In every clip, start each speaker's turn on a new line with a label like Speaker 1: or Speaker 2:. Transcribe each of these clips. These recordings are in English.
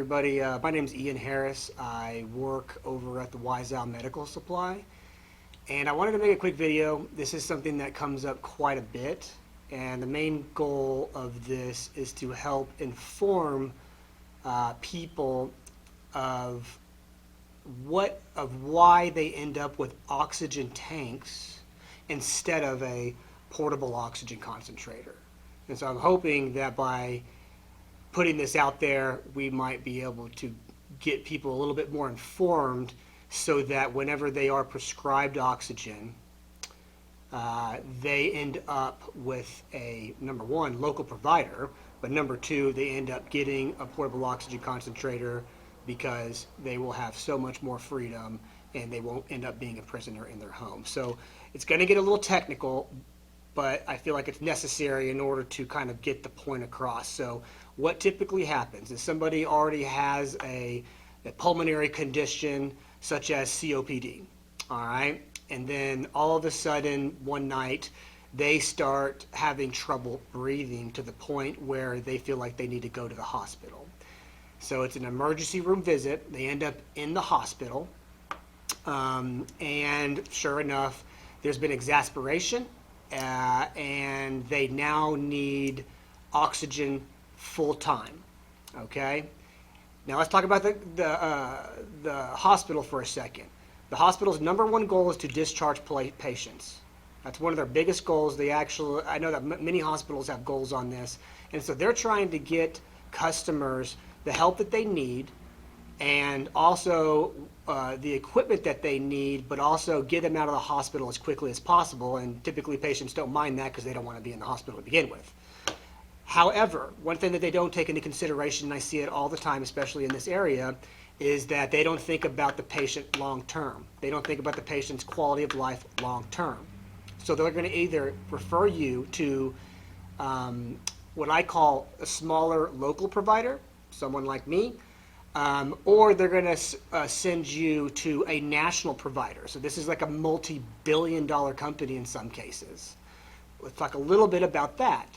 Speaker 1: everybody. My name is Ian Harris. I work over at the Wise Owl Medical Supply, and I wanted to make a quick video. This is something that comes up quite a bit, and the main goal of this is to help inform people of why they end up with oxygen tanks instead of a portable oxygen concentrator. And so I'm hoping that by putting this out there, we might be able to get people a little bit more informed so that whenever they are prescribed oxygen, they end up with a, number one, local provider, but number two, they end up getting a portable oxygen concentrator because they will have so much more freedom and they won't end up being a prisoner in their home. So it's going to get a little technical, but I feel like it's necessary in order to kind of get the point across. So what typically happens is somebody already has a pulmonary condition such as COPD, all right? And then all of a sudden one night they start having trouble breathing to the point where they feel like they need to go to the hospital. So it's an emergency room visit. They end up in the hospital, and sure enough, there's been exasperation, and they now need oxygen full time. Okay. Now let's talk about the hospital for a second. The hospital's number one goal is to discharge patients. That's one of their biggest goals. I know that many hospitals have goals on this, and so they're trying to get customers the help that they need, and also the equipment that they need, but also get them out of the hospital as quickly as possible. And typically patients don't mind that because they don't want to be in the hospital to begin with. However, one thing that they don't take into consideration, and I see it all the time, especially in this area, is that they don't think about the patient long term. They don't think about the patient's quality of life long term. So they're going to either refer you to what I call a smaller local provider, someone like me, or they're going to send you to a national provider. So this is like a multi-billion-dollar company in some cases. Let's talk a little bit about that.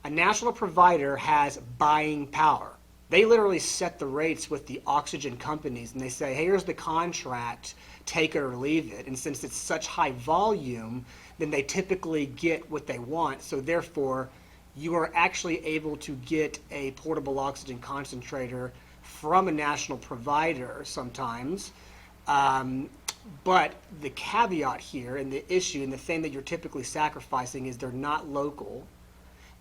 Speaker 1: A national provider has buying power. They literally set the rates with the oxygen companies, and they say, hey, here's the contract, take it or leave it. And since it's such high volume, then they typically get what they want. So therefore, you are actually able to get a portable oxygen concentrator from a national provider sometimes. But the caveat here and the issue and the thing that you're typically sacrificing is they're not local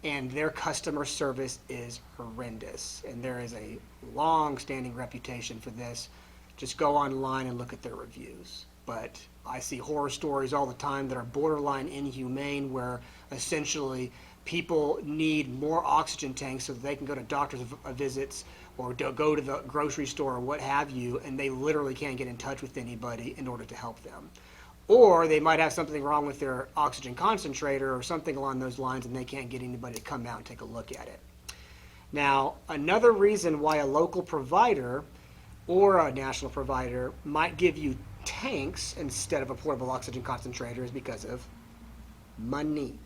Speaker 1: and their customer service is horrendous. And there is a long-standing reputation for this. Just go online and look at their reviews. But I see horror stories all the time that are borderline inhumane, where essentially people need more oxygen tanks so that they can go to doctor's visits or go to the grocery store or what have you, and they literally can't get in touch with anybody in order to help them. Or they might have something wrong with their oxygen concentrator or something along those lines, and they can't get anybody to come out and take a look at it. Now, another reason why a local provider or a national provider might give you tanks instead of a portable oxygen concentrator is because of money.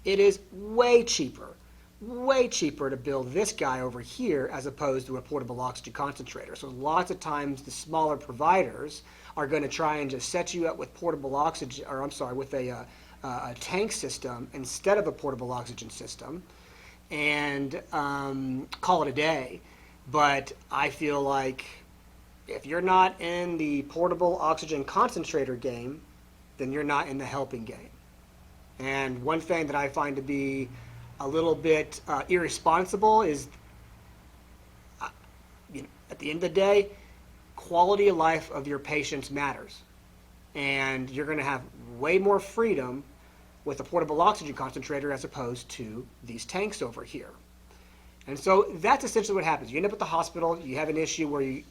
Speaker 1: It is way cheaper to build this guy over here as opposed to a portable oxygen concentrator. So lots of times the smaller providers are going to try and just set you up with portable oxygen, or I'm sorry, with a tank system instead of a portable oxygen system, and call it a day. But I feel like if you're not in the portable oxygen concentrator game, then you're not in the helping game. And one thing that I find to be a little bit irresponsible is, at the end of the day, quality of life of your patients matters. And you're going to have way more freedom with a portable oxygen concentrator as opposed to these tanks over here. And so that's essentially what happens. You end up at the hospital, you have an issue where you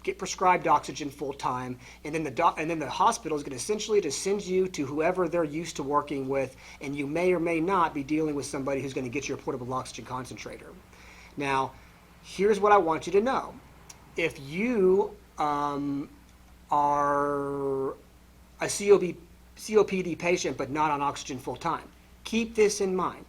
Speaker 1: get prescribed oxygen full time, and then the hospital is going to essentially just send you to whoever they're used to working with, and you may or may not be dealing with somebody who's going to get you a portable oxygen concentrator. Now, here's what I want you to know. If you are a COPD patient but not on oxygen full time, keep this in mind.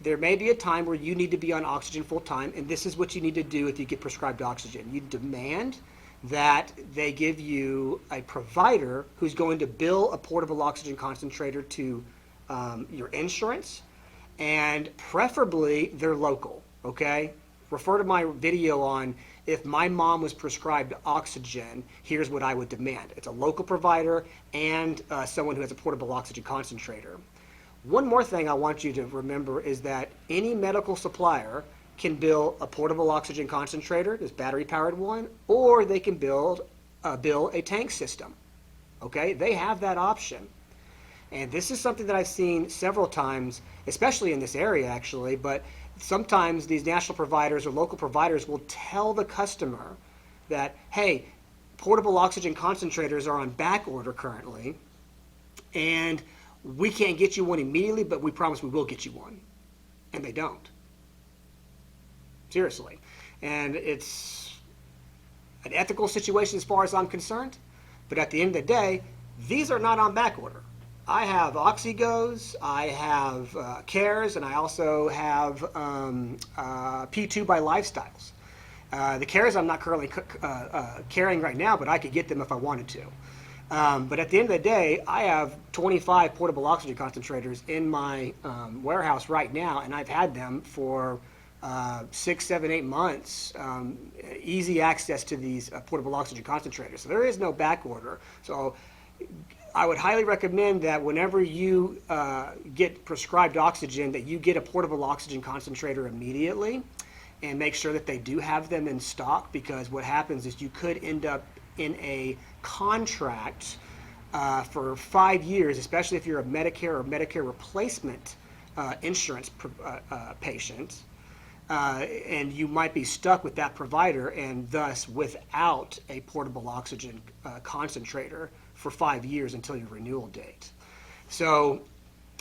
Speaker 1: there may be a time where you need to be on oxygen full time, and this is what you need to do if you get prescribed oxygen. You demand that they give you a provider who's going to bill a portable oxygen concentrator to your insurance, and preferably they're local, okay? Refer to my video on if my mom was prescribed oxygen, here's what I would demand. It's a local provider and someone who has a portable oxygen concentrator. One more thing I want you to remember is that any medical supplier can bill a portable oxygen concentrator, this battery-powered one, or they can bill a tank system, okay? They have that option. And this is something that I've seen several times, especially in this area actually, but sometimes these national providers or local providers will tell the customer that, hey, portable oxygen concentrators are on back order currently, and we can't get you one immediately, but we promise we will get you one. And they don't. Seriously. And it's an ethical situation as far as I'm concerned, but at the end of the day, these are not on back order. I have Oxygos, I have Cares, and I also have P2 by Lifestyles. The Cares I'm not currently carrying right now, but I could get them if I wanted to. But at the end of the day, I have 25 portable oxygen concentrators in my warehouse right now, and I've had them for 6, 7, 8 months. Easy access to these portable oxygen concentrators. So there is no back order. So I would highly recommend that whenever you get prescribed oxygen, that you get a portable oxygen concentrator immediately, and make sure that they do have them in stock, because what happens is you could end up in a contract for 5 years, especially if you're a Medicare or Medicare replacement insurance patient, and you might be stuck with that provider and thus without a portable oxygen concentrator for 5 years until your renewal date. So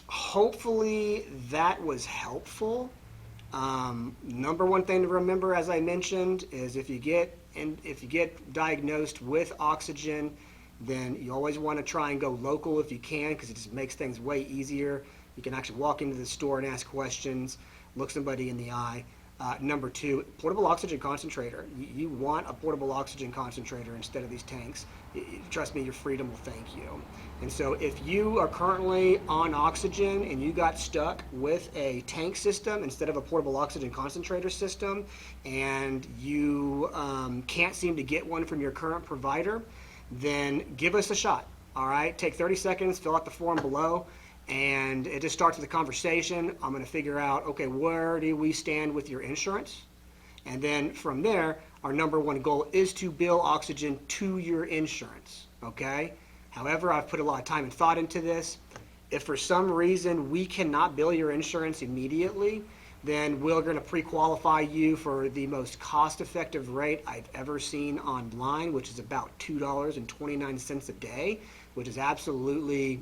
Speaker 1: hopefully that was helpful. Number one thing to remember, as I mentioned, is if you get diagnosed with oxygen, then you always want to try and go local if you can, because it just makes things way easier. You can actually walk into the store and ask questions, look somebody in the eye. Number two, portable oxygen concentrator. You want a portable oxygen concentrator instead of these tanks. Trust me, your freedom will thank you. And so if you are currently on oxygen and you got stuck with a tank system instead of a portable oxygen concentrator system, and you can't seem to get one from your current provider, then give us a shot. All right, take 30 seconds, fill out the form below, and it just starts with a conversation. I'm going to figure out, okay, where do we stand with your insurance? And then from there, our number one goal is to bill oxygen to your insurance, okay? However, I've put a lot of time and thought into this. If for some reason we cannot bill your insurance immediately, then we're going to pre-qualify you for the most cost-effective rate I've ever seen online, which is about $2.29 a day, which is absolutely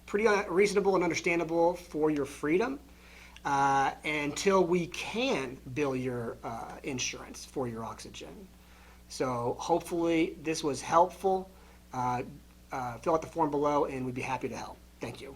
Speaker 1: pretty reasonable and understandable for your freedom, until we can bill your insurance for your oxygen. So hopefully this was helpful. Fill out the form below and we'd be happy to help. Thank you.